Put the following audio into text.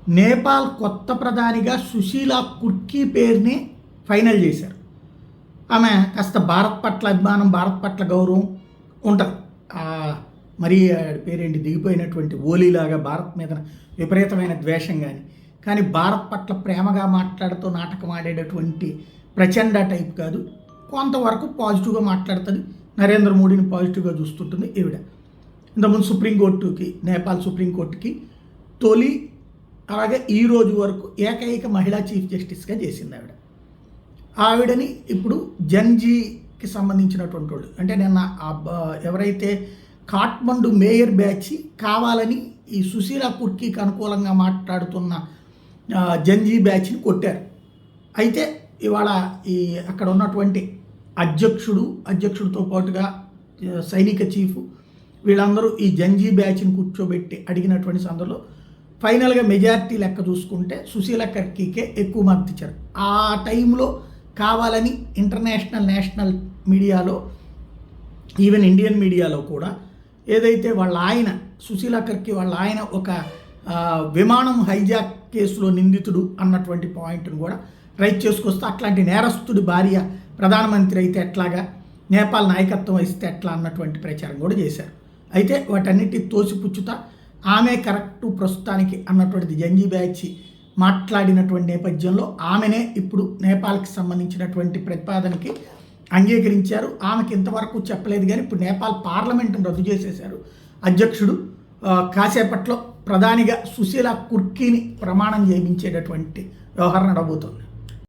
నేపాల్ కొత్త ప్రధానిగా సుశీలా కుర్కీ పేరుని ఫైనల్ చేశారు. ఆమె కాస్త భారత్ పట్ల అభిమానం, భారత్ పట్ల గౌరవం ఉంటుంది. మరీ పేరేంటి దిగిపోయినటువంటి ఓలీలాగా భారత్ మీద విపరీతమైన ద్వేషం కానీ భారత్ పట్ల ప్రేమగా మాట్లాడుతూ నాటకం ఆడేటటువంటి ప్రచండ టైప్ కాదు. కొంతవరకు పాజిటివ్గా మాట్లాడుతుంది. నరేంద్ర మోడీని పాజిటివ్గా చూస్తుంటుంది ఈవిడ. ఇంతకుముందు సుప్రీంకోర్టుకి, నేపాల్ సుప్రీంకోర్టుకి తొలి అలాగే ఈ రోజు వరకు ఏకైక మహిళా చీఫ్ జస్టిస్గా చేసింది ఆవిడని ఇప్పుడు జన్జీకి సంబంధించినటువంటి వాళ్ళు, అంటే నిన్న ఎవరైతే కాఠ్మండు మేయర్ బ్యాచ్ కావాలని ఈ సుశీలా కుర్కీకి అనుకూలంగా మాట్లాడుతున్న జన్జీ బ్యాచ్ని కొట్టారు. అయితే ఇవాళ ఈ అక్కడ ఉన్నటువంటి అధ్యక్షుడితో పాటుగా సైనిక చీఫ్ వీళ్ళందరూ ఈ జన్జీ బ్యాచ్ని కూర్చోబెట్టి అడిగినటువంటి సందర్భంలో ఫైనల్గా మెజారిటీ లెక్క చూసుకుంటే సుశీలా కుర్కీకే ఎక్కువ మద్దతు ఇచ్చారు. ఆ టైంలో కావాలని ఇంటర్నేషనల్, నేషనల్ మీడియాలో, ఈవెన్ ఇండియన్ మీడియాలో కూడా ఏదైతే వాళ్ళ ఆయన సుశీలా కుర్కీ వాళ్ళ ఆయన ఒక విమానం హైజాక్ కేసులో నిందితుడు అన్నటువంటి పాయింట్ను కూడా రైట్ చేసుకొస్తే అట్లాంటి నేరస్తుడి భార్య ప్రధానమంత్రి అయితే ఎట్లాగా, నేపాల్ నాయకత్వం వహిస్తే ఎట్లా అన్నటువంటి ప్రచారం కూడా చేశారు. అయితే వాటన్నిటి తోసిపుచ్చుతా ఆమె కరెక్టు ప్రస్తుతానికి అన్నటువంటిది జన్జీ బ్యాచ్ మాట్లాడినటువంటి నేపథ్యంలో ఆమెనే ఇప్పుడు నేపాల్కి సంబంధించినటువంటి ప్రతిపాదనకి అంగీకరించారు. ఆమెకి ఇంతవరకు చెప్పలేదు కానీ ఇప్పుడు నేపాల్ పార్లమెంటును రద్దు చేసేశారు అధ్యక్షుడు. కాసేపట్లో ప్రధానిగా సుశీలా కుర్కీని ప్రమాణం చేయించేటటువంటి వ్యవహారం నడబోతోంది.